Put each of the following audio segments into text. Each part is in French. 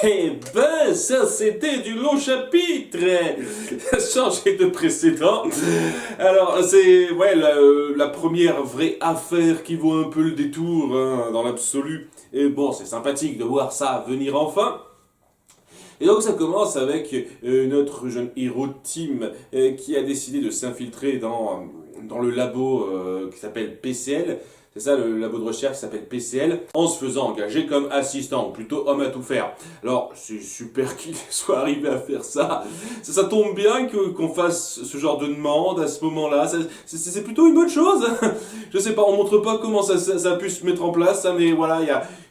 Eh ben, ça c'était du long chapitre. Changé de précédent. Alors, c'est la première vraie affaire qui vaut un peu le détour hein, dans l'absolu. Et bon, c'est sympathique de voir ça venir enfin. Et donc ça commence avec notre jeune héros Tim qui a décidé de s'infiltrer dans le labo qui s'appelle PCL. C'est ça, le labo de recherche qui s'appelle PCL, en se faisant engager comme assistant, ou plutôt homme à tout faire. Alors, c'est super qu'il soit arrivé à faire ça. Ça tombe bien qu'on fasse ce genre de demande à ce moment-là. C'est plutôt une bonne chose. Je sais pas, on montre pas comment ça a pu se mettre en place, ça, mais voilà,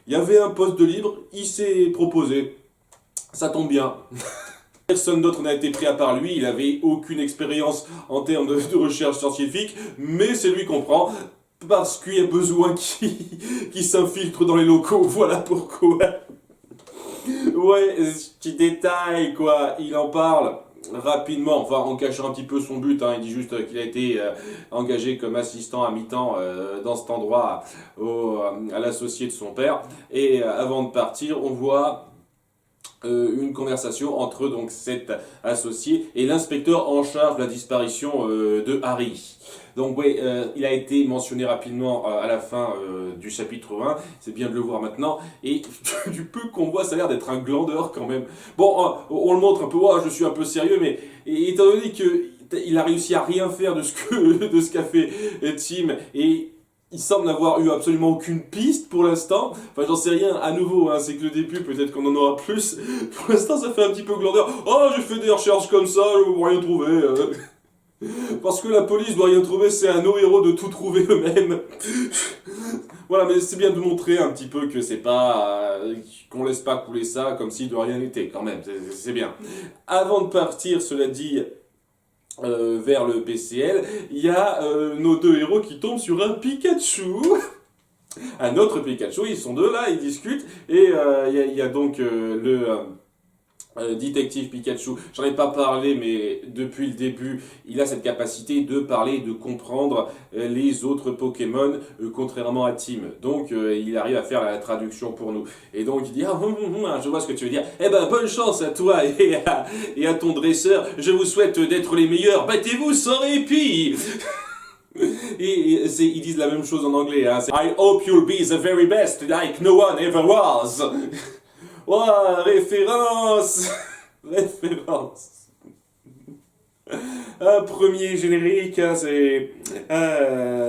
il y avait un poste de libre, il s'est proposé. Ça tombe bien. Personne d'autre n'a été pris à part lui, il avait aucune expérience en termes de recherche scientifique, mais c'est lui qu'on prend. Parce qu'il y a besoin qui s'infiltre dans les locaux, voilà pourquoi. Ouais, petit détail, quoi, il en parle rapidement, enfin en cachant un petit peu son but, hein. Il dit juste qu'il a été engagé comme assistant à mi-temps dans cet endroit à l'associé de son père. Et avant de partir, on voit une conversation entre donc cet associé et l'inspecteur en charge de la disparition de Harry. Donc oui, il a été mentionné rapidement à la fin du chapitre 1, c'est bien de le voir maintenant, et du peu qu'on voit, ça a l'air d'être un glandeur quand même. Bon, on le montre un peu, je suis un peu sérieux, mais étant donné qu'il a réussi à rien faire de ce qu'a fait Tim, et il semble n'avoir eu absolument aucune piste pour l'instant. Enfin, j'en sais rien, à nouveau, hein, c'est que le début, peut-être qu'on en aura plus. Pour l'instant, ça fait un petit peu glandeur. Oh, j'ai fait des recherches comme ça, je ne rien trouver. Parce que la police doit rien trouver, c'est à nos héros de tout trouver eux-mêmes. Voilà, mais c'est bien de montrer un petit peu que c'est pas... qu'on laisse pas couler ça comme si de rien n'était, quand même, c'est bien. Avant de partir, cela dit... vers le PCL, il y a nos deux héros qui tombent sur un Pikachu. Un autre Pikachu, ils sont deux là, ils discutent, et il y a donc le détective Pikachu. J'en ai pas parlé, mais depuis le début, il a cette capacité de parler, de comprendre les autres Pokémon, contrairement à Tim. Donc, il arrive à faire la traduction pour nous. Et donc, il dit, je vois ce que tu veux dire. Eh ben, bonne chance à toi et à ton dresseur. Je vous souhaite d'être les meilleurs. Battez-vous sans répit. Et ils disent la même chose en anglais. Hein. I hope you'll be the very best, like no one ever was. Ouah, référence. Référence. Un premier générique, hein, c'est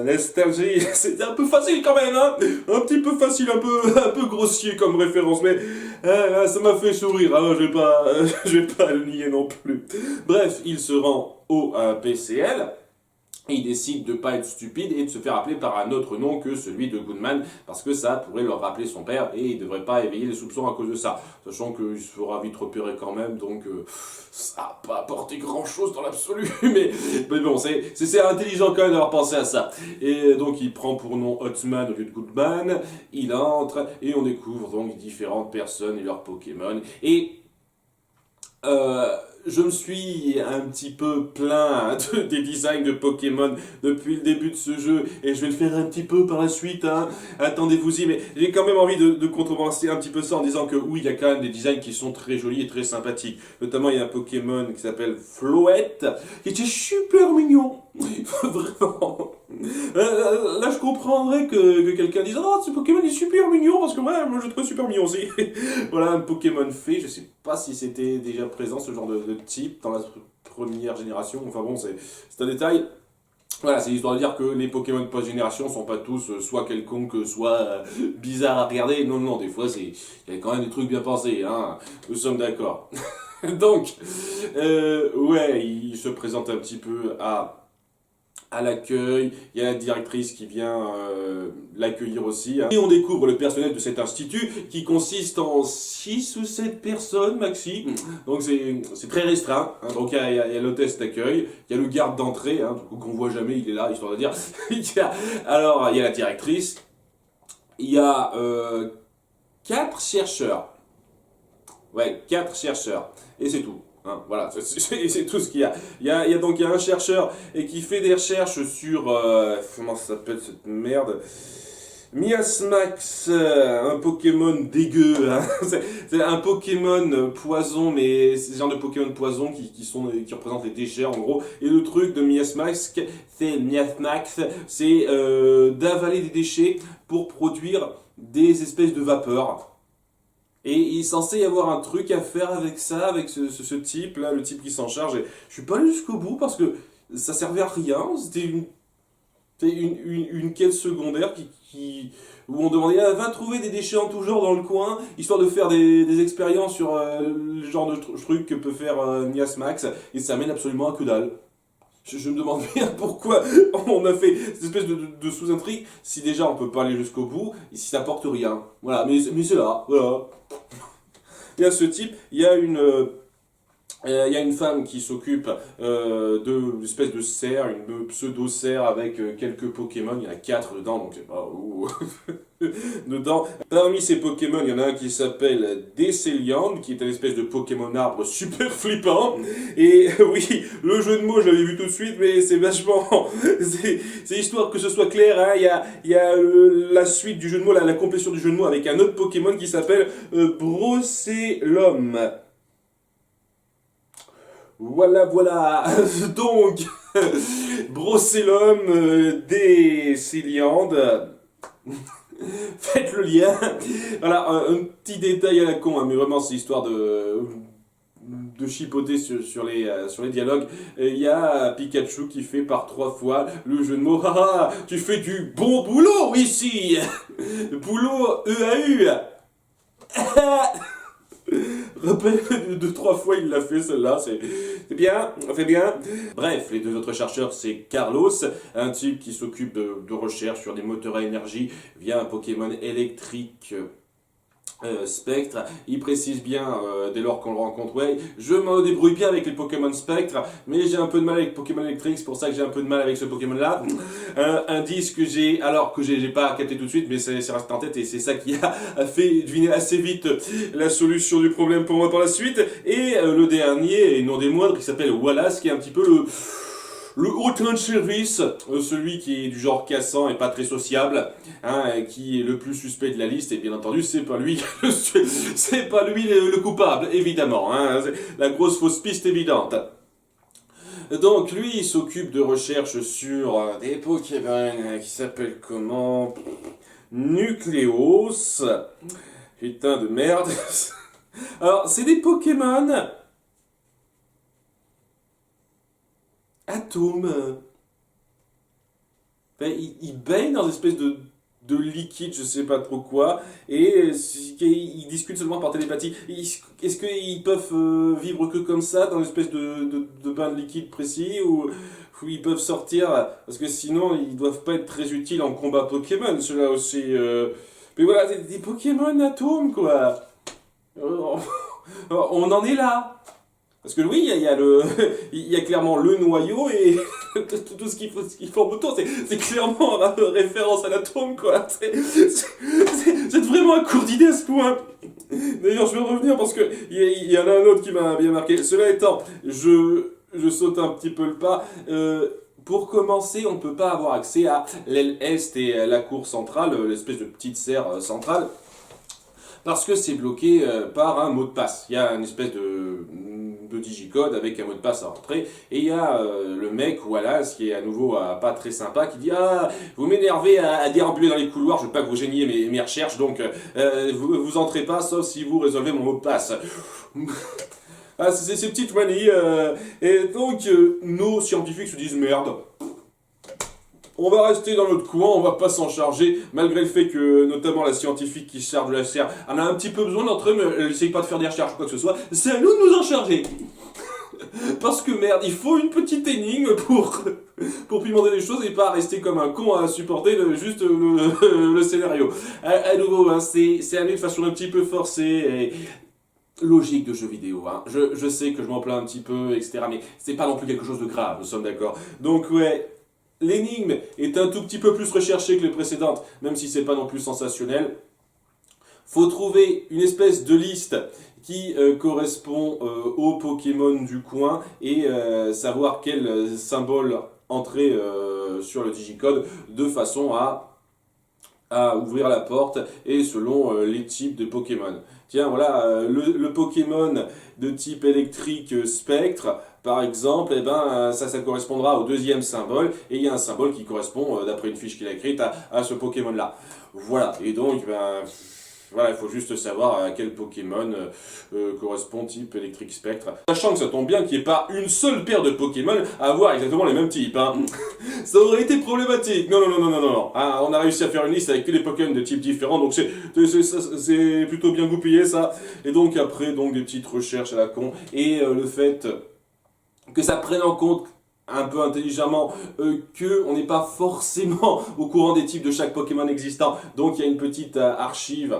nostalgie. C'est un peu facile quand même, hein. Un petit peu facile, un peu grossier comme référence, mais ça m'a fait sourire. Hein, je vais pas le nier non plus. Bref, il se rend au PCL. Et il décide de pas être stupide et de se faire appeler par un autre nom que celui de Goodman, parce que ça pourrait leur rappeler son père et il devrait pas éveiller les soupçons à cause de ça. Sachant qu'il se fera vite repérer quand même, donc ça n'a pas apporté grand chose dans l'absolu, mais bon, c'est intelligent quand même d'avoir pensé à ça. Et donc il prend pour nom Hotman au lieu de Goodman, il entre et on découvre donc différentes personnes et leurs Pokémon. Et je me suis un petit peu plaint des designs de Pokémon depuis le début de ce jeu, et je vais le faire un petit peu par la suite, hein. Attendez-vous-y, mais j'ai quand même envie de contrebalancer un petit peu ça en disant que oui, il y a quand même des designs qui sont très jolis et très sympathiques. Notamment, il y a un Pokémon qui s'appelle Floette, qui était super mignon. Vraiment. Là, je comprendrais que quelqu'un dise oh, ce Pokémon est super mignon, parce que ouais, moi je le trouve super mignon aussi. Voilà, un Pokémon fée, je sais pas si c'était déjà présent ce genre de type dans la première génération, enfin bon, c'est un détail. Voilà, c'est histoire de dire que les Pokémon post-génération sont pas tous soit quelconques, soit bizarres à regarder. Non, non, des fois, il y a quand même des trucs bien pensés, hein. Nous sommes d'accord. Donc, ouais, il se présente un petit peu à l'accueil, il y a la directrice qui vient l'accueillir aussi. Hein. Et on découvre le personnel de cet institut qui consiste en 6 ou 7 personnes maxi. Donc c'est très restreint. Hein. Donc il y a l'hôtesse d'accueil, il y a le garde d'entrée, hein, qu'on voit jamais, il est là, histoire de dire. Alors il y a la directrice, il y a 4 chercheurs. Ouais, 4 chercheurs. Et c'est tout. Hein, voilà, c'est tout ce qu'il y a. Il y a un chercheur et qui fait des recherches sur comment ça s'appelle cette merde. Miasmax, un Pokémon dégueu, hein. C'est un Pokémon poison, mais c'est ce genre de Pokémon poison qui représentent les déchets en gros. Et le truc de Miasmax, c'est d'avaler des déchets pour produire des espèces de vapeurs. Et il est censé y avoir un truc à faire avec ça, avec ce type là, le type qui s'en charge. Et je suis pas allé jusqu'au bout parce que ça servait à rien, c'était une quête secondaire où on demandait va trouver des déchets en tout genre dans le coin, histoire de faire des expériences sur le genre de truc que peut faire Miasmax, et ça mène absolument à que dalle. Je me demande bien pourquoi on a fait cette espèce de sous-intrigue si déjà on peut pas aller jusqu'au bout et si ça porte rien. Voilà, mais c'est là, voilà. Il y a ce type, il y a une femme qui s'occupe de l'espèce de cerf, une pseudo-cerf avec quelques Pokémon. Il y en a 4 dedans, donc c'est pas où. Dedans. Parmi ces Pokémon, il y en a un qui s'appelle Desceliand, qui est une espèce de Pokémon arbre super flippant. Et oui, le jeu de mots, je l'avais vu tout de suite, mais c'est vachement. C'est histoire que ce soit clair, hein. Il y a la suite du jeu de mots, la complétion du jeu de mots avec un autre Pokémon qui s'appelle Brocélum. Voilà, voilà. Donc, Brocélum, Desceliande. Faites le lien. Voilà, un petit détail à la con, hein, mais vraiment c'est histoire de chipoter sur les dialogues. Il y a Pikachu qui fait par 3 fois le jeu de mots. Haha, tu fais du bon boulot ici. Boulot EAU. Rappelle, 2-3 fois il l'a fait celle-là, c'est bien, on fait bien. Bref, les 2 autres chercheurs, c'est Carlos, un type qui s'occupe de recherche sur des moteurs à énergie via un Pokémon électrique Spectre. Il précise bien, dès lors qu'on le rencontre, ouais, je me débrouille bien avec les Pokémon Spectre, mais j'ai un peu de mal avec Pokémon électrique, c'est pour ça que j'ai un peu de mal avec ce Pokémon-là. Indice que j'ai pas capté tout de suite, mais c'est resté en tête, et c'est ça qui a fait deviner assez vite la solution du problème pour moi par la suite. Et le dernier, et non des moindres, qui s'appelle Wallace, qui est un petit peu le hautain de service, celui qui est du genre cassant et pas très sociable, hein, qui est le plus suspect de la liste, et bien entendu, c'est pas lui le coupable, évidemment, hein, c'est la grosse fausse piste évidente. Donc lui, il s'occupe de recherches sur des Pokémon qui s'appellent comment? Nucléos. Putain de merde. Alors, c'est des Pokémon atomes. Enfin, ils baignent dans une espèce de liquide, je sais pas trop quoi, et ils discutent seulement par télépathie. Est-ce qu'ils peuvent vivre que comme ça, dans une espèce de bain de liquide précis, ou ils peuvent sortir, parce que sinon ils doivent pas être très utiles en combat Pokémon, ceux-là aussi. Mais voilà, des Pokémon atomes, quoi. On en est là. Parce que oui, il y a clairement le noyau et tout ce qu'il forme autour, c'est clairement en référence à l'atome, quoi. C'est vraiment un cours d'idée à ce point. D'ailleurs, je vais revenir parce que il y en a un autre qui m'a bien marqué. Cela étant, je saute un petit peu le pas. Pour commencer, on ne peut pas avoir accès à l'aile est et la cour centrale, l'espèce de petite serre centrale, parce que c'est bloqué par un mot de passe. Il y a une espèce de digicode avec un mot de passe à rentrer, et il y a le mec, Wallace, qui est à nouveau pas très sympa, qui dit ah, vous m'énervez à déambuler dans les couloirs, je veux pas que vous gêniez mes recherches, donc vous entrez pas sauf si vous résolvez mon mot de passe. Ah, c'est ces petites manies, et donc nos scientifiques se disent merde. On va rester dans notre coin, on va pas s'en charger, malgré le fait que, notamment la scientifique qui se charge de la serre, en a un petit peu besoin d'entrer, mais elle essaye pas de faire des recherches ou quoi que ce soit. C'est à nous de nous en charger. Parce que merde, il faut une petite énigme pour pimenter les choses et pas rester comme un con à supporter juste le scénario. À nouveau, hein, c'est amené de façon un petit peu forcée et logique de jeu vidéo. Hein. Je sais que je m'en plains un petit peu, etc. Mais c'est pas non plus quelque chose de grave, nous sommes d'accord. Donc ouais. L'énigme est un tout petit peu plus recherchée que les précédentes, même si c'est pas non plus sensationnel. Faut trouver une espèce de liste qui correspond aux Pokémon du coin et savoir quel symbole entrer sur le digicode de façon à à ouvrir la porte et selon les types de Pokémon. Tiens, voilà, le Pokémon de type électrique spectre, par exemple, eh ben, ça correspondra au deuxième symbole, et il y a un symbole qui correspond, d'après une fiche qu'il a écrite, à ce Pokémon-là. Voilà, et donc, ben, voilà, il faut juste savoir à quel Pokémon correspond type électrique spectre. Sachant que ça tombe bien qu'il n'y ait pas une seule paire de Pokémon à avoir exactement les mêmes types. Hein. Ça aurait été problématique. Non, non, non, non, non, non. Ah, on a réussi à faire une liste avec tous les Pokémon de types différents, donc c'est plutôt bien goupillé ça. Et donc après, donc des petites recherches à la con. Et le fait que ça prenne en compte un peu intelligemment que on n'est pas forcément au courant des types de chaque Pokémon existant. Donc il y a une petite archive,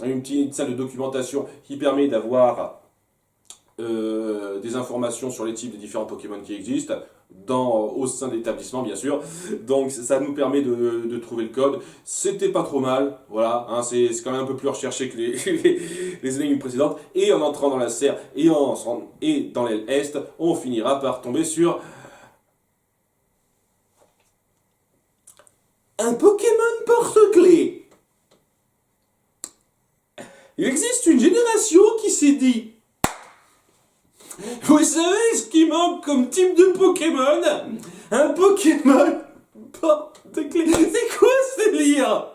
une petite salle de documentation qui permet d'avoir des informations sur les types des différents Pokémon qui existent au sein de l'établissement, bien sûr. Donc ça nous permet de trouver le code. C'était pas trop mal, voilà, hein, c'est quand même un peu plus recherché que les énigmes précédentes. Et en entrant dans la serre et dans l'aile Est, on finira par tomber sur un Pokémon porte-clés. Il existe une génération qui s'est dit: vous savez ce qui manque comme type de Pokémon? Un Pokémon porte-clés. C'est quoi ce délire?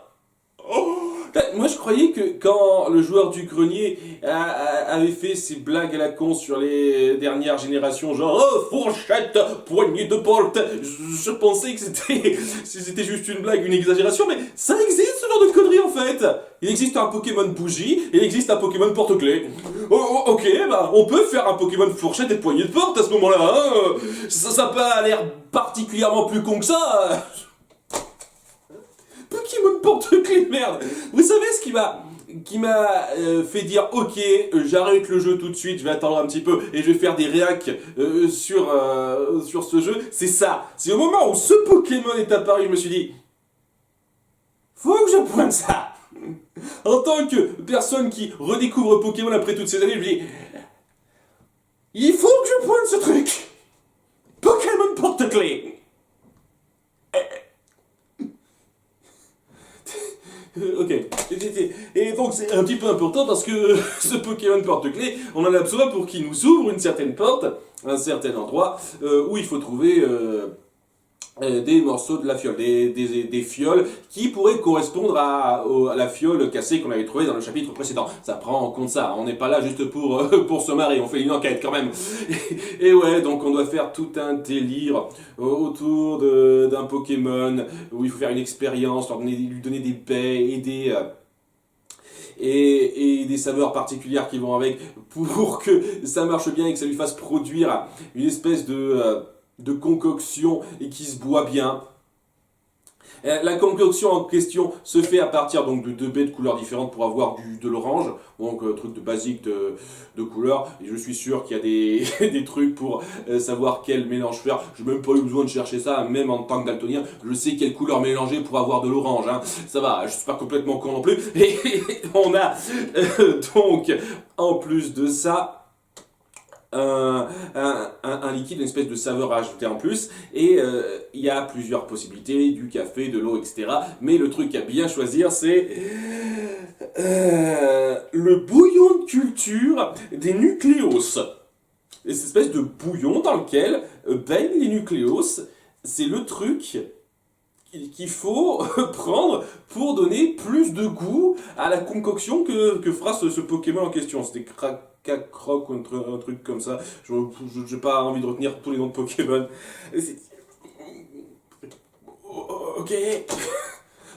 Moi je croyais que quand le joueur du grenier avait fait ses blagues à la con sur les dernières générations, genre oh, fourchette, poignée de porte, je pensais que c'était juste une blague, une exagération, mais ça existe ce genre de conneries en fait. Il existe un Pokémon bougie et il existe un Pokémon porte-clés. Ok, bah on peut faire un Pokémon fourchette et poignée de porte à ce moment-là. Hein. Ça n'a pas l'air particulièrement plus con que ça. Pokémon porte-clés, merde. Vous savez ce qui m'a fait dire ok, j'arrête le jeu tout de suite, je vais attendre un petit peu et je vais faire des réacs sur ce jeu. C'est ça. C'est au moment où ce Pokémon est apparu, je me suis dit faut que je pointe ça. En tant que personne qui redécouvre Pokémon après toutes ces années, je me dis il faut que je pointe ce truc. Pokémon porte-clés. Ok. Et donc c'est un petit peu important parce que ce Pokémon porte-clés, on en a besoin pour qu'il nous ouvre une certaine porte, un certain endroit où il faut trouver des morceaux de la fiole, des fioles qui pourraient correspondre à la fiole cassée qu'on avait trouvée dans le chapitre précédent. Ça prend en compte ça, on n'est pas là juste pour se marrer, on fait une enquête quand même. Et ouais, donc on doit faire tout un délire autour d'un Pokémon où il faut faire une expérience, lui donner des baies et des saveurs particulières qui vont avec pour que ça marche bien et que ça lui fasse produire une espèce de concoction et qui se boit bien. La concoction en question se fait à partir donc de 2 baies de couleurs différentes pour avoir de l'orange, donc truc de basique de couleurs, et je suis sûr qu'il y a des trucs pour savoir quel mélange faire. Je n'ai même pas eu besoin de chercher ça, même en tant que daltonien, je sais quelle couleur mélanger pour avoir de l'orange, hein. Ça va, je suis pas complètement con non plus, et on a donc, en plus de ça, un liquide, une espèce de saveur à ajouter en plus, et il y a plusieurs possibilités, du café, de l'eau, etc. Mais le truc à bien choisir, c'est le bouillon de culture des nucléos. Et cette espèce de bouillon dans lequel baignent les nucléos, c'est le truc qu'il faut prendre pour donner plus de goût à la concoction que fera ce Pokémon en question. C'était Croc ou un truc comme ça. Je n'ai pas envie de retenir tous les noms de Pokémon. Ok.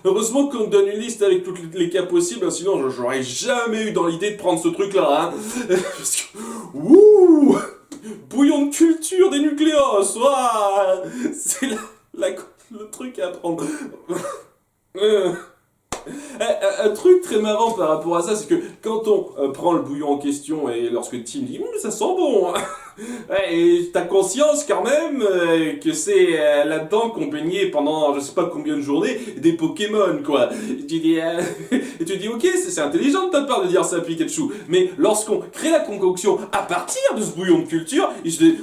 Heureusement qu'on donne une liste avec tous les cas possibles, sinon j'aurais jamais eu dans l'idée de prendre ce truc-là. Hein. Parce que... Ouh, bouillon de culture des nucléos. Ouah, c'est le truc à prendre. Un truc très marrant par rapport à ça, c'est que quand on prend le bouillon en question et lorsque Tim dit ça sent bon, hein. Ouais, et t'as conscience quand même que c'est là-dedans qu'on baignait pendant je sais pas combien de journées des Pokémon quoi. Tu dis ok, c'est intelligent de ta part de dire ça à Pikachu, mais lorsqu'on crée la concoction à partir de ce bouillon de culture, il se dit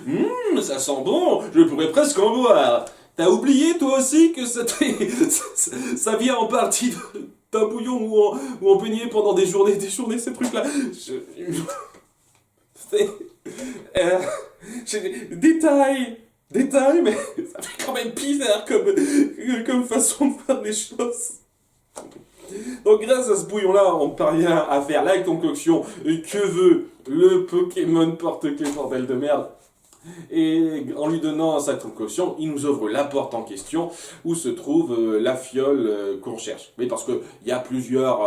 ça sent bon, je pourrais presque en boire. T'as oublié toi aussi que ça vient en partie d'un bouillon où on baignait pendant des journées, ces trucs-là. C'est- euh, détail, mais ça fait quand même bizarre comme façon de faire les choses. Donc grâce à ce bouillon-là, on parvient à faire la concoction que veut le Pokémon porte-clés bordel de merde. Et en lui donnant sa concoction, il nous ouvre la porte en question où se trouve la fiole qu'on cherche. Mais parce qu'il y a plusieurs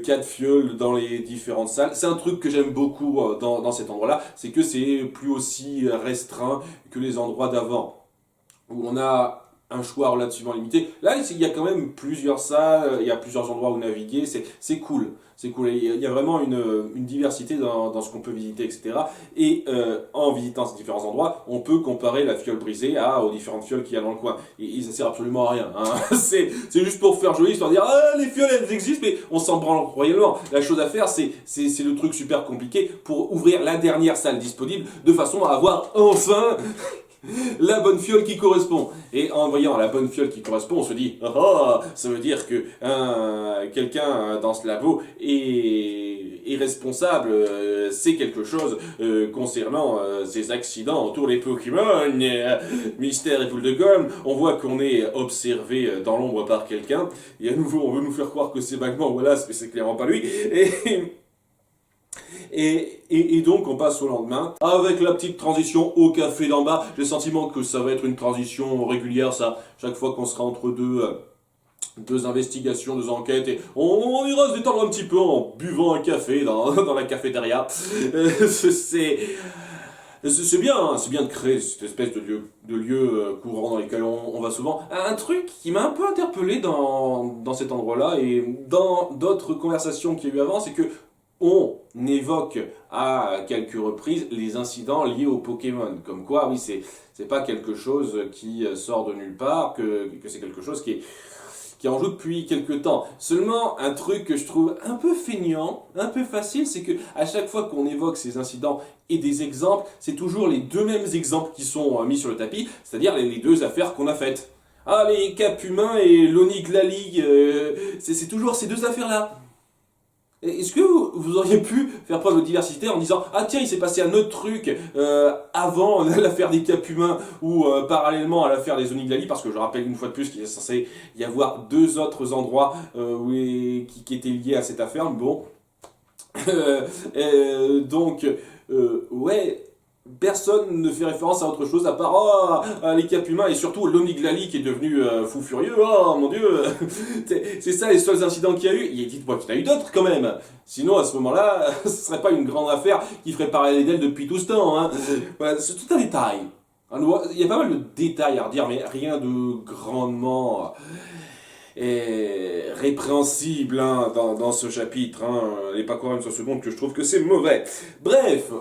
cas de fioles dans les différentes salles. C'est un truc que j'aime beaucoup dans cet endroit-là, c'est que c'est plus aussi restreint que les endroits d'avant, où on a un choix relativement limité. Là, il y a quand même plusieurs salles, il y a plusieurs endroits où naviguer, c'est cool. C'est cool, il y a vraiment une diversité dans ce qu'on peut visiter, etc. Et en visitant ces différents endroits, on peut comparer la fiole brisée aux différentes fioles qu'il y a dans le coin. Et ça sert absolument à rien. Hein. C'est juste pour faire joli, histoire de dire « Ah, les fioles, elles existent, mais on s'en branle royalement. » La chose à faire, c'est le truc super compliqué pour ouvrir la dernière salle disponible, de façon à avoir enfin la bonne fiole qui correspond. Et en voyant la bonne fiole qui correspond, on se dit oh, ça veut dire que quelqu'un dans ce labo est responsable, c'est quelque chose concernant ces accidents autour des Pokémon, mystère et boule de gomme. On voit qu'on est observé dans l'ombre par quelqu'un, et à nouveau on veut nous faire croire que c'est vaguement Wallace, mais c'est clairement pas lui. Et donc on passe au lendemain avec la petite transition au café d'en bas. J'ai le sentiment que ça va être une transition régulière, ça, chaque fois qu'on sera entre deux investigations, deux enquêtes, et on ira se détendre un petit peu en buvant un café dans la cafétéria. C'est bien, hein, c'est bien de créer cette espèce de lieu courant dans lesquels on va souvent. Un truc qui m'a un peu interpellé dans cet endroit-là et dans d'autres conversations qu'il y a eu avant, c'est que on évoque à quelques reprises les incidents liés aux Pokémon. Comme quoi, oui, c'est pas quelque chose qui sort de nulle part, que c'est quelque chose qui en joue depuis quelques temps. Seulement, un truc que je trouve un peu feignant, un peu facile, c'est que à chaque fois qu'on évoque ces incidents et des exemples, c'est toujours les deux mêmes exemples qui sont mis sur le tapis, c'est-à-dire les deux affaires qu'on a faites. Ah, les Cap Humains et l'Oniglali, c'est toujours ces deux affaires-là. Est-ce que vous auriez pu faire preuve de diversité en disant « Ah tiens, il s'est passé un autre truc avant l'affaire des Cap Humains ou parallèlement à l'affaire des Oniglali » parce que je rappelle une fois de plus qu'il est censé y avoir deux autres endroits qui étaient liés à cette affaire. Bon, donc, ouais... Personne ne fait référence à autre chose à part les Cap Humains et surtout l'Oniglali qui est devenu fou furieux. Oh mon dieu. C'est ça les seuls incidents qu'il y a eu. Et dites-moi qu'il y en a eu d'autres quand même. Sinon à ce moment-là, ce serait pas une grande affaire qui ferait parler d'elle depuis tout ce temps. Hein. Voilà, c'est tout un détail. Il y a pas mal de détails à redire, mais rien de grandement répréhensible hein, dans ce chapitre. Hein. N'allez pas croire une seule seconde que je trouve que c'est mauvais. Bref,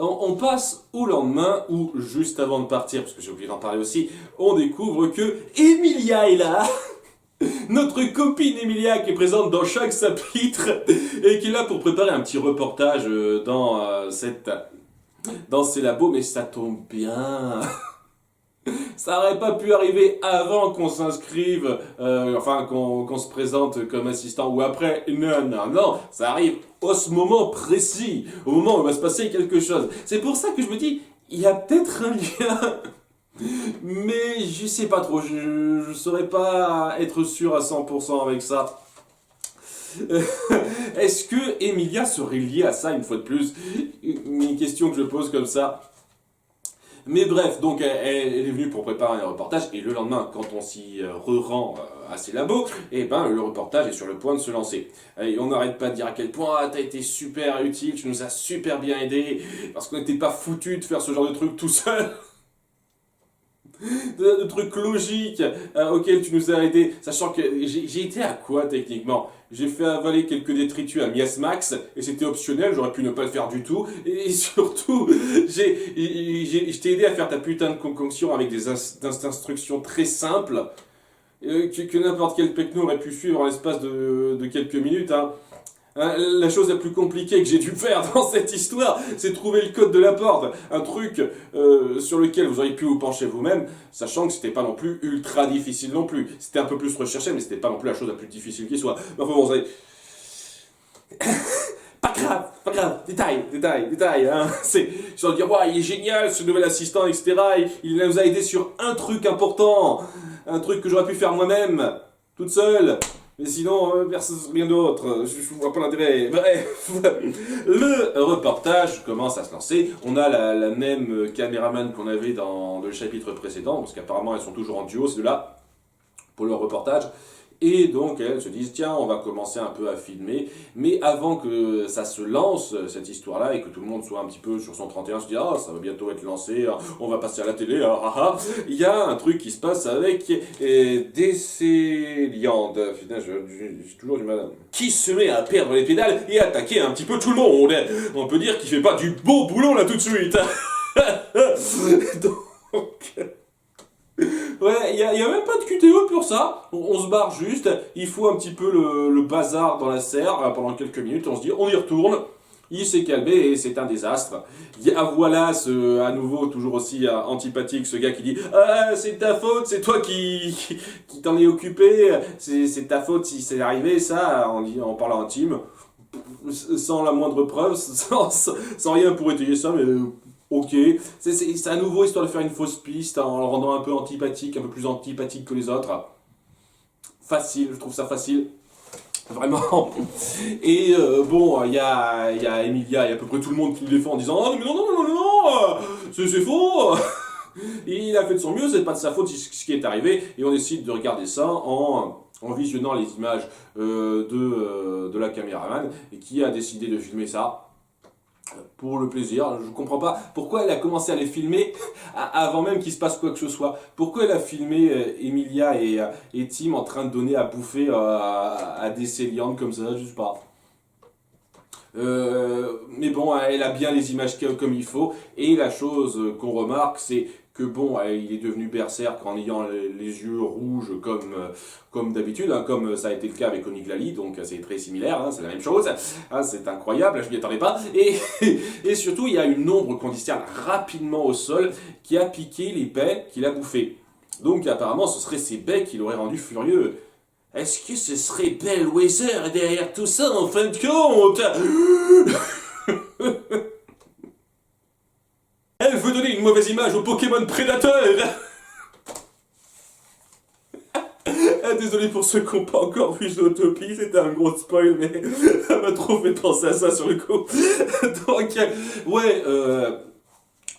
on passe au lendemain où, juste avant de partir, parce que j'ai oublié d'en parler aussi, on découvre que Emilia est là. Notre copine Emilia qui est présente dans chaque chapitre et qui est là pour préparer un petit reportage dans ces labos, mais ça tombe bien. Ça aurait pas pu arriver avant qu'on s'inscrive, qu'on se présente comme assistant ou après. Non, ça arrive au ce moment précis, au moment où il va se passer quelque chose. C'est pour ça que je me dis, il y a peut-être un lien, mais je sais pas trop, je saurais pas être sûr à 100% avec ça. Est-ce que Emilia serait liée à ça une fois de plus? Une question que je pose comme ça. Mais bref, donc elle est venue pour préparer un reportage et le lendemain, quand on s'y rend à ces labos, et ben le reportage est sur le point de se lancer. Et on n'arrête pas de dire à quel point t'as été super utile, tu nous as super bien aidé, parce qu'on n'était pas foutu de faire ce genre de truc tout seul. De trucs logiques auxquels tu nous as aidé, sachant que j'ai été à quoi techniquement? J'ai fait avaler quelques détritus à Miasmax et c'était optionnel, j'aurais pu ne pas le faire du tout. Et surtout, je t'ai aidé à faire ta putain de concoction avec des instructions très simples que n'importe quel pecno aurait pu suivre en l'espace de quelques minutes. Hein. Hein, la chose la plus compliquée que j'ai dû faire dans cette histoire, c'est trouver le code de la porte. Un truc sur lequel vous auriez pu vous pencher vous-même, sachant que c'était pas non plus ultra difficile non plus. C'était un peu plus recherché, mais c'était pas non plus la chose la plus difficile qui soit. Mais enfin bon, vous savez... Pas grave, détail, hein. C'est, ils vont dire, ouais, il est génial, ce nouvel assistant, etc. Il nous a aidé sur un truc important. Un truc que j'aurais pu faire moi-même, toute seule. Mais sinon, rien d'autre. Je vois pas l'intérêt. Bref, le reportage commence à se lancer. On a la même caméraman qu'on avait dans le chapitre précédent, parce qu'apparemment elles sont toujours en duo, ces deux-là, pour le reportage. Et donc elles se disent, tiens, on va commencer un peu à filmer. Mais avant que ça se lance, cette histoire-là, et que tout le monde soit un petit peu sur son 31, se dit, ah, ça va bientôt être lancé, on va passer à la télé, il y a un truc qui se passe avec Décéliande, putain, j'ai toujours du mal, qui se met à perdre les pédales et attaquer un petit peu tout le monde. On peut dire qu'il fait pas du beau boulot là tout de suite. Donc... Ouais, il y a même pas de QTE pour ça, on se barre juste, il faut un petit peu le bazar dans la serre pendant quelques minutes, on se dit on y retourne, il s'est calmé et c'est un désastre. Il y a voilà à nouveau toujours aussi antipathique ce gars qui dit ah, c'est ta faute, c'est toi qui t'en es occupé, c'est ta faute si c'est arrivé ça, en parlant intime, sans la moindre preuve, sans rien pour étayer ça, mais... Ok, c'est à nouveau histoire de faire une fausse piste en le rendant un peu antipathique, un peu plus antipathique que les autres. Facile, je trouve ça facile. Vraiment. Et bon, il y a Emilia et à peu près tout le monde qui le défend en disant oh, mais non, c'est faux. Il a fait de son mieux, c'est pas de sa faute ce qui est arrivé. Et on décide de regarder ça en visionnant les images de la caméraman et qui a décidé de filmer ça. Pour le plaisir, je comprends pas pourquoi elle a commencé à les filmer avant même qu'il se passe quoi que ce soit. Pourquoi elle a filmé Emilia et Tim en train de donner à bouffer à des Céliandes comme ça, je sais pas. Mais bon, elle a bien les images comme il faut. Et la chose qu'on remarque, c'est que bon, il est devenu berserk en ayant les yeux rouges comme d'habitude, hein, comme ça a été le cas avec Oniglali, donc c'est très similaire, hein, c'est la même chose, hein, c'est incroyable, je m'y attendais pas, et surtout il y a une ombre qu'on discerne rapidement au sol qui a piqué les baies qu'il a bouffées. Donc apparemment ce serait ces baies qui l'auraient rendu furieux. Est-ce que ce serait Bellwether derrière tout ça en fin de compte? Elle veut donner une mauvaise image au Pokémon prédateur. Désolé pour ceux qui n'ont pas encore vu Zootopie, c'était un gros spoil, mais ça m'a trop fait penser à ça sur le coup. Donc, ouais,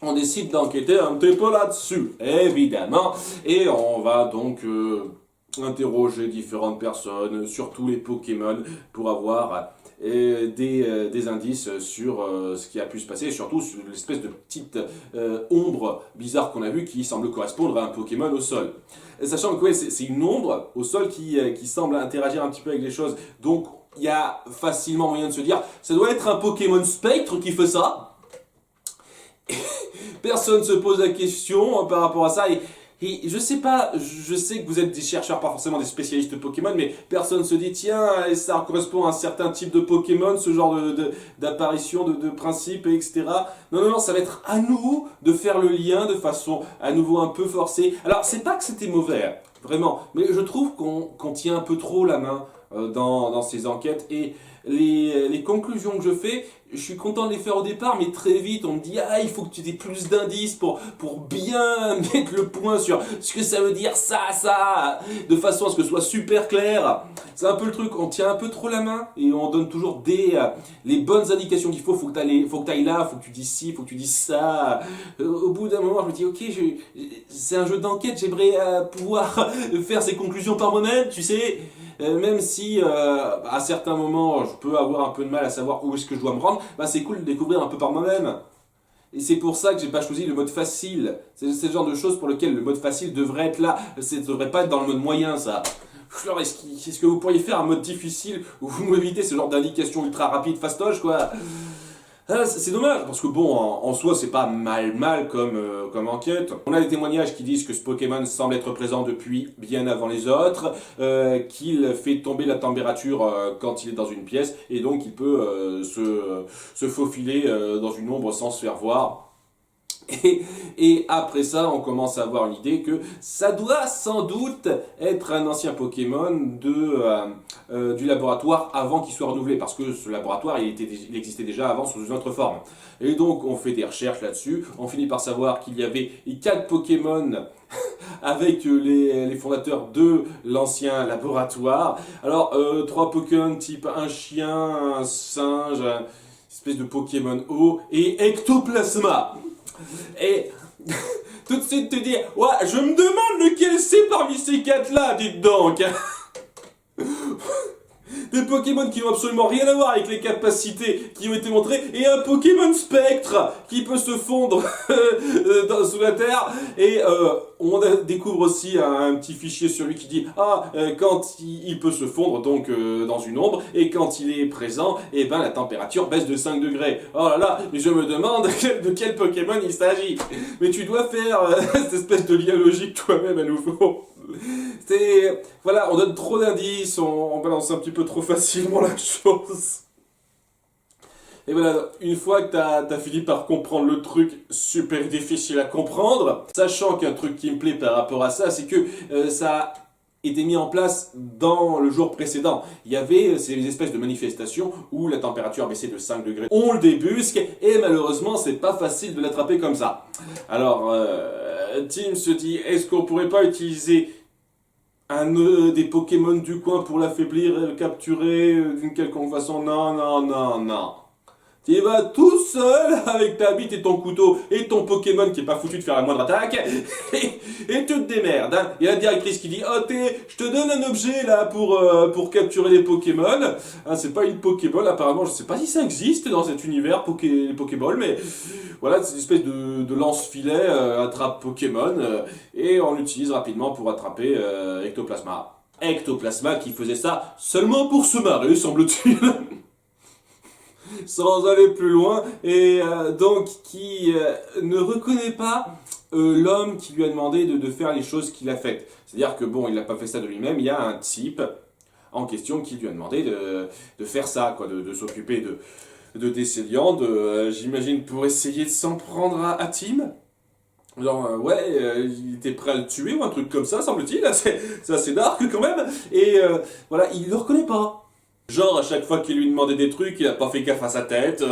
on décide d'enquêter un petit peu là-dessus, évidemment, et on va donc interroger différentes personnes sur tous les Pokémon pour avoir des indices sur ce qui a pu se passer, et surtout sur l'espèce de petite ombre bizarre qu'on a vue qui semble correspondre à un Pokémon au sol. Et sachant que ouais, c'est une ombre au sol qui semble interagir un petit peu avec les choses, donc il y a facilement moyen de se dire ça doit être un Pokémon spectre qui fait ça. Personne se pose la question par rapport à ça, et je sais pas, je sais que vous êtes des chercheurs, pas forcément des spécialistes Pokémon, mais personne se dit, tiens, ça correspond à un certain type de Pokémon, ce genre d'apparition, de principe, etc. Non, ça va être à nous de faire le lien de façon à nouveau un peu forcée. Alors, c'est pas que c'était mauvais, vraiment, mais je trouve qu'on tient un peu trop la main dans ces enquêtes, et les conclusions que je fais, je suis content de les faire au départ, mais très vite on me dit il faut que tu aies plus d'indices pour bien mettre le point sur ce que ça veut dire ça, de façon à ce que ce soit super clair. C'est un peu le truc, on tient un peu trop la main et on donne toujours les bonnes indications qu'il faut. Faut que tu ailles là, faut que tu dises ci, faut que tu dises ça. Au bout d'un moment, je me dis ok, c'est un jeu d'enquête, j'aimerais pouvoir faire ces conclusions par moi-même, tu sais. Même si à certains moments je peux avoir un peu de mal à savoir où est-ce que je dois me rendre, c'est cool de découvrir un peu par moi-même. Et c'est pour ça que j'ai pas choisi le mode facile. C'est le genre de choses pour lequel le mode facile devrait être là. Ça devrait pas être dans le mode moyen, ça. Alors est-ce que vous pourriez faire un mode difficile où vous m'évitez ce genre d'indication ultra rapide, fastoche, quoi? Ah, c'est dommage, parce que bon, en soi, c'est pas mal comme enquête. On a des témoignages qui disent que ce Pokémon semble être présent depuis bien avant les autres, qu'il fait tomber la température quand il est dans une pièce, et donc il peut se faufiler dans une ombre sans se faire voir. Et après ça, on commence à avoir une idée que ça doit sans doute être un ancien Pokémon du laboratoire avant qu'il soit renouvelé, parce que ce laboratoire, il existait déjà avant sous une autre forme. Et donc, on fait des recherches là-dessus, on finit par savoir qu'il y avait 4 Pokémon avec les fondateurs de l'ancien laboratoire. Alors, 3 Pokémon type un chien, un singe, une espèce de Pokémon eau, et Ectoplasma. Et tout de suite te dire, ouais, je me demande lequel c'est parmi ces 4-là, dites donc. Des Pokémon qui n'ont absolument rien à voir avec les capacités qui ont été montrées, et un Pokémon Spectre qui peut se fondre sous la terre, et on découvre aussi un petit fichier sur lui qui dit quand il peut se fondre donc dans une ombre, et quand il est présent, et ben la température baisse de 5 degrés. Oh là là, mais je me demande de quel Pokémon il s'agit. Mais tu dois faire cette espèce de lien logique toi-même à nouveau. Voilà, on donne trop d'indices, on balance un petit peu trop facilement la chose. Et voilà, une fois que t'as fini par comprendre le truc super difficile à comprendre, sachant qu'un truc qui me plaît par rapport à ça, c'est que ça a été mis en place dans le jour précédent. Il y avait ces espèces de manifestations où la température baissait de 5 degrés. On le débusque, et malheureusement, c'est pas facile de l'attraper comme ça. Alors, Tim se dit, est-ce qu'on pourrait pas utiliser des Pokémon du coin pour l'affaiblir et le capturer d'une quelconque façon? Non, non, non, non. Tu y vas tout seul avec ta bite et ton couteau et ton Pokémon qui est pas foutu de faire la moindre attaque et tu te démerdes. Hein. Il y a la directrice qui dit je te donne un objet là pour capturer les Pokémon. Hein, c'est pas une Pokéball, apparemment, je sais pas si ça existe dans cet univers, les Pokéballs, mais voilà, c'est une espèce de lance-filet attrape Pokémon et on l'utilise rapidement pour attraper Ectoplasma. Ectoplasma qui faisait ça seulement pour se marrer, semble-t-il. Sans aller plus loin, et donc qui ne reconnaît pas l'homme qui lui a demandé de faire les choses qu'il a faites. C'est-à-dire que bon, il n'a pas fait ça de lui-même, il y a un type en question qui lui a demandé de faire ça, quoi, de s'occuper de Décéliant, j'imagine pour essayer de s'en prendre à Tim. Genre, il était prêt à le tuer ou un truc comme ça, semble-t-il, c'est assez dark quand même, et voilà, il le reconnaît pas. Genre, à chaque fois qu'il lui demandait des trucs, il a pas fait gaffe à sa tête.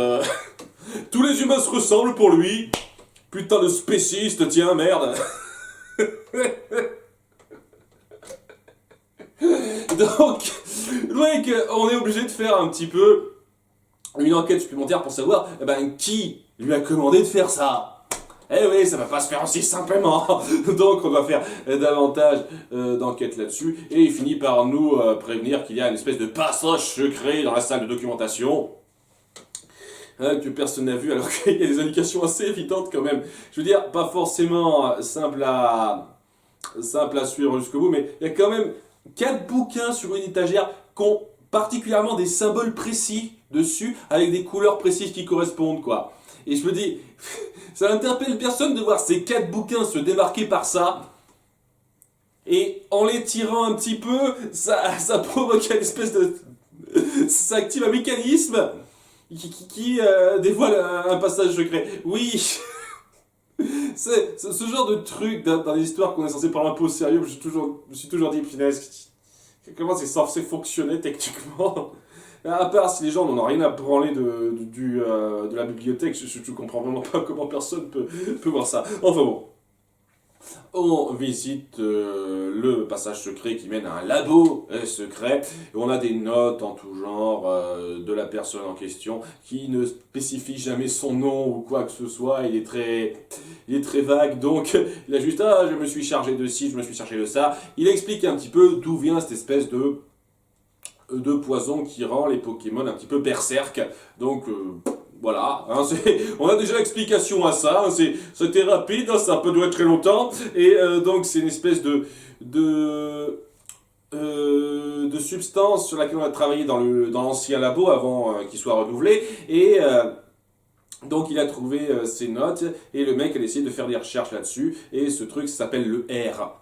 Tous les humains se ressemblent pour lui. Putain de spéciste, tiens, merde. Donc, on est obligé de faire un petit peu une enquête supplémentaire pour savoir qui lui a commandé de faire ça. Eh oui, ça va pas se faire aussi simplement. Donc on va faire davantage d'enquêtes là-dessus. Et il finit par nous prévenir qu'il y a une espèce de passage secret dans la salle de documentation. Que personne n'a vu, alors qu'il y a des indications assez évidentes quand même. Je veux dire, pas forcément simple à suivre jusqu'au bout, mais il y a quand même 4 bouquins sur une étagère qui ont particulièrement des symboles précis dessus, avec des couleurs précises qui correspondent, quoi. Et je me dis, ça n'interpelle personne de voir ces 4 bouquins se démarquer par ça. Et en les tirant un petit peu, ça provoque une espèce de... ça active un mécanisme qui dévoile un passage secret. Oui. C'est ce genre de truc dans les histoires qu'on est censé parler un peu au sérieux. Je me suis toujours dit, punaise, comment c'est censé fonctionner techniquement? À part si les gens n'en ont rien à branler de la bibliothèque, je comprends vraiment pas comment personne peut voir ça. Enfin bon. On visite le passage secret qui mène à un labo secret. Et on a des notes en tout genre de la personne en question qui ne spécifie jamais son nom ou quoi que ce soit. Il est très vague. Donc il a juste je me suis chargé de ci, je me suis chargé de ça. Il explique un petit peu d'où vient cette espèce de poison qui rend les Pokémon un petit peu berserk. Donc voilà, hein, on a déjà l'explication à ça, hein, c'était rapide, hein, ça a pas duré très longtemps, et donc c'est une espèce de substance sur laquelle on a travaillé dans l'ancien labo avant qu'il soit renouvelé, et Donc il a trouvé ses notes et le mec a essayé de faire des recherches là-dessus et ce truc s'appelle le R.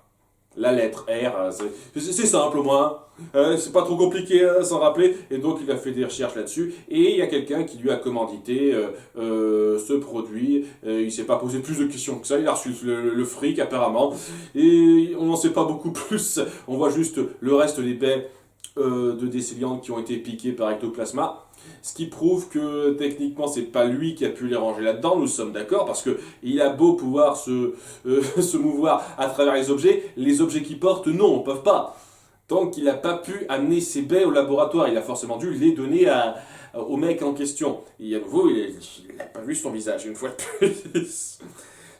La lettre R, c'est simple au moins, c'est pas trop compliqué à s'en rappeler, et donc il a fait des recherches là-dessus, et il y a quelqu'un qui lui a commandité ce produit, il s'est pas posé plus de questions que ça, il a reçu le fric apparemment, et on n'en sait pas beaucoup plus, on voit juste le reste des baies de décéliantes qui ont été piquées par ectoplasma. Ce qui prouve que techniquement c'est pas lui qui a pu les ranger là-dedans, nous sommes d'accord, parce que il a beau pouvoir se mouvoir à travers les objets qu'il porte, non, ne peuvent pas. Tant qu'il n'a pas pu amener ses baies au laboratoire, il a forcément dû les donner au mec en question. Et à nouveau, il n'a pas vu son visage, une fois de plus.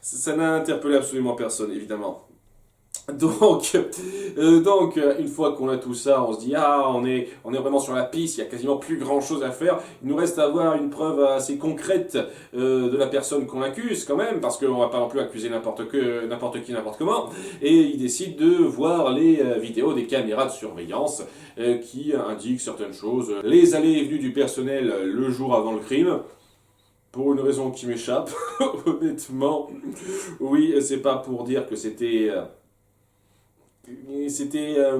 Ça n'a interpellé absolument personne, évidemment. Donc, une fois qu'on a tout ça, on se dit ah on est vraiment sur la piste, il y a quasiment plus grand chose à faire. Il nous reste à avoir une preuve assez concrète de la personne qu'on accuse quand même, parce qu'on va pas non plus accuser n'importe qui n'importe comment. Et il décide de voir les vidéos des caméras de surveillance qui indiquent certaines choses, les allées et venues du personnel le jour avant le crime. Pour une raison qui m'échappe, honnêtement, oui, c'est pas pour dire que c'était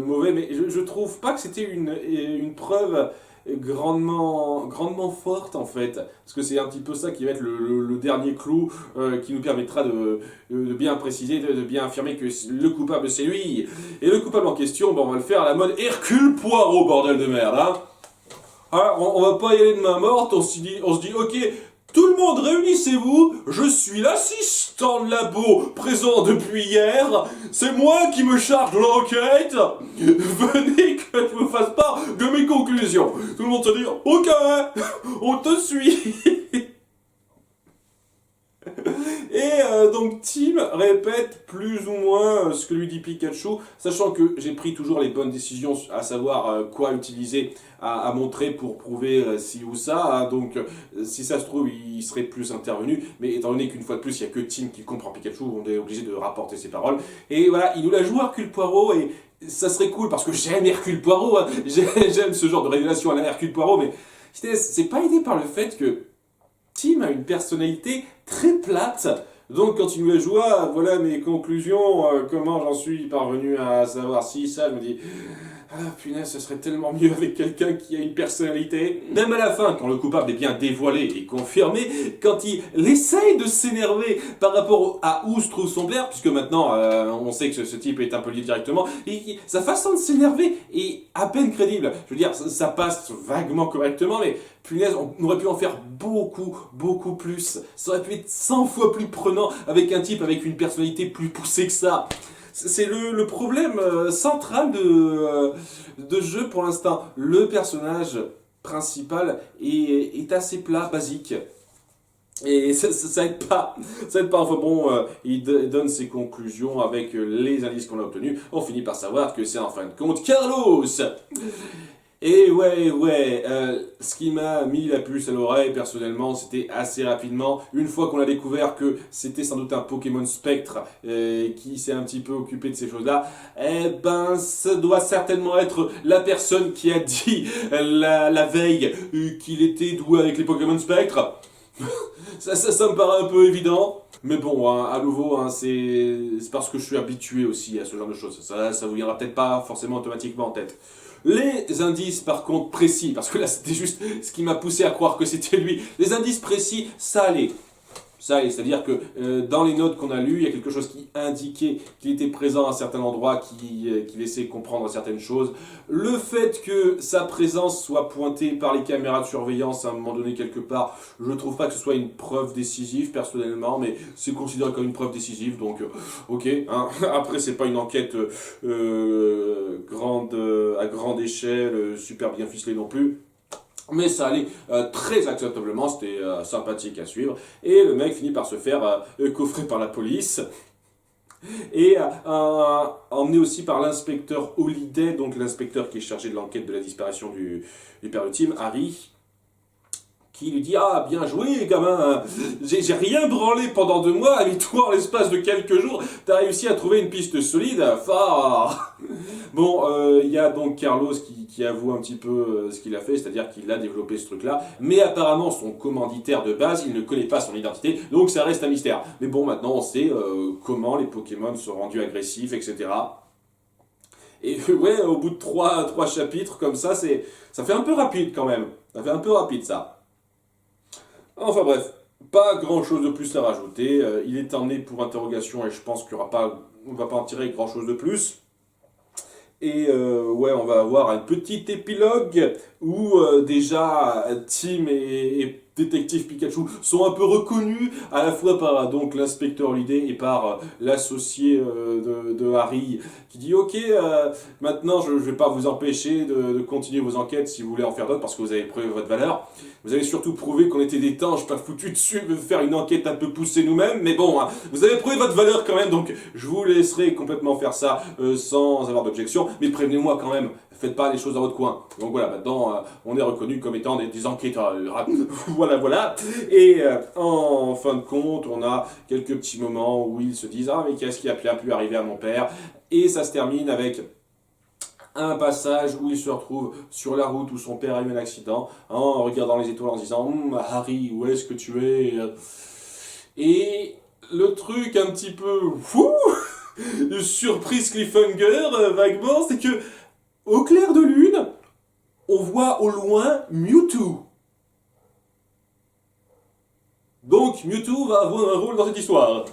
mauvais, mais je trouve pas que c'était une preuve grandement forte en fait, parce que c'est un petit peu ça qui va être le dernier clou qui nous permettra de bien préciser, de bien affirmer que le coupable c'est lui, et le coupable en question, on va le faire à la mode Hercule Poirot, bordel de merde, hein. Alors, on va pas y aller de main morte, on se dit ok, tout le monde réunissez-vous, je suis l'assistant de labo présent depuis hier, c'est moi qui me charge de l'enquête, venez que je vous fasse part de mes conclusions. Tout le monde se dit, ok, on te suit. Et donc Tim répète plus ou moins ce que lui dit Pikachu, sachant que j'ai pris toujours les bonnes décisions, à savoir quoi utiliser à montrer pour prouver ci ou ça, hein. Donc si ça se trouve il serait plus intervenu, mais étant donné qu'une fois de plus il n'y a que Tim qui comprend Pikachu, on est obligé de rapporter ses paroles. Et voilà, il nous la joue Hercule Poirot, et ça serait cool parce que j'aime Hercule Poirot, hein. J'aime ce genre de révélation à la Hercule Poirot, mais c'est pas aidé par le fait que Tim a une personnalité très plate. Donc quand il nous la joue, voilà mes conclusions, comment j'en suis parvenu à savoir si ça, je me dis, ah punaise, ce serait tellement mieux avec quelqu'un qui a une personnalité. Même à la fin, quand le coupable est bien dévoilé et confirmé, quand il essaye de s'énerver par rapport à où se trouve son père, puisque maintenant on sait que ce type est un peu lié directement, et sa façon de s'énerver est à peine crédible. Je veux dire, ça passe vaguement correctement, mais punaise, on aurait pu en faire beaucoup plus. Ça aurait pu être 100 fois plus prenant avec un type avec une personnalité plus poussée que ça. C'est le problème central de jeu pour l'instant. Le personnage principal est assez plat, basique. Et ça aide pas. Ça aide pas. Enfin bon, il donne ses conclusions avec les indices qu'on a obtenus. On finit par savoir que c'est en fin de compte Carlos. Et ouais, ce qui m'a mis la puce à l'oreille, personnellement, c'était assez rapidement, une fois qu'on a découvert que c'était sans doute un Pokémon Spectre qui s'est un petit peu occupé de ces choses-là, eh ben, ça doit certainement être la personne qui a dit la veille qu'il était doué avec les Pokémon Spectre. ça me paraît un peu évident. Mais bon, hein, à nouveau, hein, c'est parce que je suis habitué aussi à ce genre de choses. Ça vous viendra peut-être pas forcément automatiquement en tête. Les indices par contre précis, parce que là c'était juste ce qui m'a poussé à croire que c'était lui, les indices précis, ça allait. C'est-à-dire que dans les notes qu'on a lues, il y a quelque chose qui indiquait qu'il était présent à un certain endroit, qui laissait comprendre certaines choses. Le fait que sa présence soit pointée par les caméras de surveillance à un moment donné quelque part, je ne trouve pas que ce soit une preuve décisive personnellement, mais c'est considéré comme une preuve décisive, donc ok. Hein. Après, c'est pas une enquête à grande échelle, super bien ficelée non plus. Mais ça allait très acceptablement, c'était sympathique à suivre. Et le mec finit par se faire coffrer par la police. Et emmené aussi par l'inspecteur Holiday, donc l'inspecteur qui est chargé de l'enquête de la disparition du père de Tim, Harry, qui lui dit « Ah, bien joué, gamin, j'ai rien branlé pendant 2 mois, et toi, en l'espace de quelques jours, t'as réussi à trouver une piste solide, fort !» Bon, il y a donc Carlos qui avoue un petit peu ce qu'il a fait, c'est-à-dire qu'il a développé ce truc-là, mais apparemment son commanditaire de base, il ne connaît pas son identité, donc ça reste un mystère. Mais bon, maintenant on sait comment les Pokémon sont rendus agressifs, etc. Et ouais, au bout de trois chapitres comme ça fait un peu rapide quand même. Ça fait un peu rapide ça. Enfin bref, pas grand chose de plus à rajouter. Il est emmené pour interrogation et je pense qu'on va pas en tirer grand chose de plus. Et ouais, on va avoir un petit épilogue où déjà Tim et Détective Pikachu sont un peu reconnus à la fois par donc l'inspecteur Holiday et par l'associé de Harry qui dit ok, maintenant je vais pas vous empêcher de continuer vos enquêtes si vous voulez en faire d'autres parce que vous avez prouvé votre valeur. Vous avez surtout prouvé qu'on était des tanges pas foutus dessus de faire une enquête un peu poussée nous-mêmes, mais bon, hein, vous avez prouvé votre valeur quand même, donc je vous laisserai complètement faire ça sans avoir d'objection, mais prévenez-moi quand même, faites pas les choses dans votre coin. Donc voilà, maintenant on est reconnu comme étant des enquêteurs. Voilà. Et en fin de compte, on a quelques petits moments où ils se disent ah mais qu'est-ce qui a pu arriver à mon père, et ça se termine avec un passage où il se retrouve sur la route où son père a eu un accident, en regardant les étoiles en se disant Harry, où est-ce que tu es? Et le truc un petit peu fou, surprise cliffhanger vaguement, c'est que au clair de lune, on voit au loin Mewtwo. Donc Mewtwo va avoir un rôle dans cette histoire.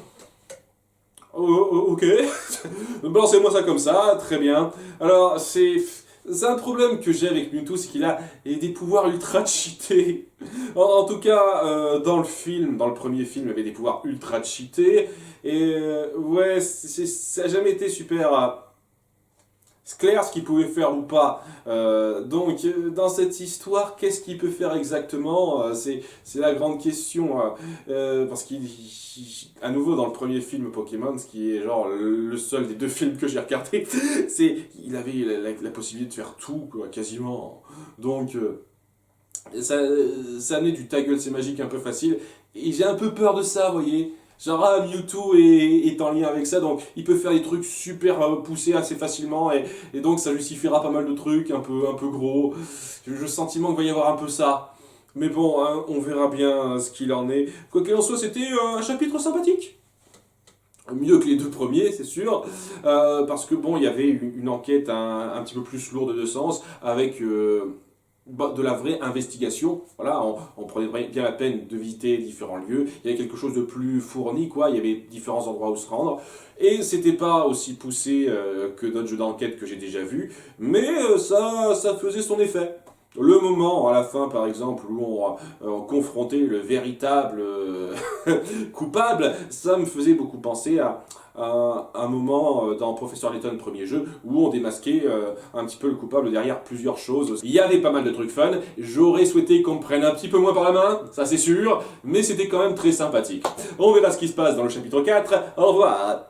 Ok, balancez-moi ça comme ça, très bien. Alors, c'est un problème que j'ai avec Mewtwo, c'est qu'il a des pouvoirs ultra cheatés. En tout cas, dans le premier film, il avait des pouvoirs ultra cheatés. Et ouais, ça n'a jamais été super c'est clair ce qu'il pouvait faire ou pas. Donc, dans cette histoire, qu'est-ce qu'il peut faire exactement? C'est la grande question. Parce qu'à nouveau, dans le premier film Pokémon, ce qui est genre le seul des deux films que j'ai regardé, il avait la possibilité de faire tout, quoi, quasiment. Donc, ça amenait du ta gueule, c'est magique un peu facile. Et j'ai un peu peur de ça, vous voyez. Genre, Mewtwo est en lien avec ça, donc il peut faire des trucs super poussés assez facilement, et donc ça justifiera pas mal de trucs un peu gros. J'ai le sentiment qu'il va y avoir un peu ça. Mais bon, hein, on verra bien ce qu'il en est. Quoi qu'il en soit, c'était un chapitre sympathique. Mieux que les deux premiers, c'est sûr. Parce que bon, il y avait une enquête un petit peu plus lourde de sens, avec de la vraie investigation. Voilà, on prenait bien la peine de visiter différents lieux. Il y avait quelque chose de plus fourni, quoi. Il y avait différents endroits où se rendre. Et c'était pas aussi poussé que d'autres jeux d'enquête que j'ai déjà vus, mais ça faisait son effet. Le moment, à la fin, par exemple, où on confrontait le véritable coupable, ça me faisait beaucoup penser à un moment dans Professeur Layton, premier jeu, où on démasquait un petit peu le coupable derrière plusieurs choses. Il y avait pas mal de trucs fun, j'aurais souhaité qu'on me prenne un petit peu moins par la main, ça c'est sûr, mais c'était quand même très sympathique. On verra ce qui se passe dans le chapitre 4, au revoir.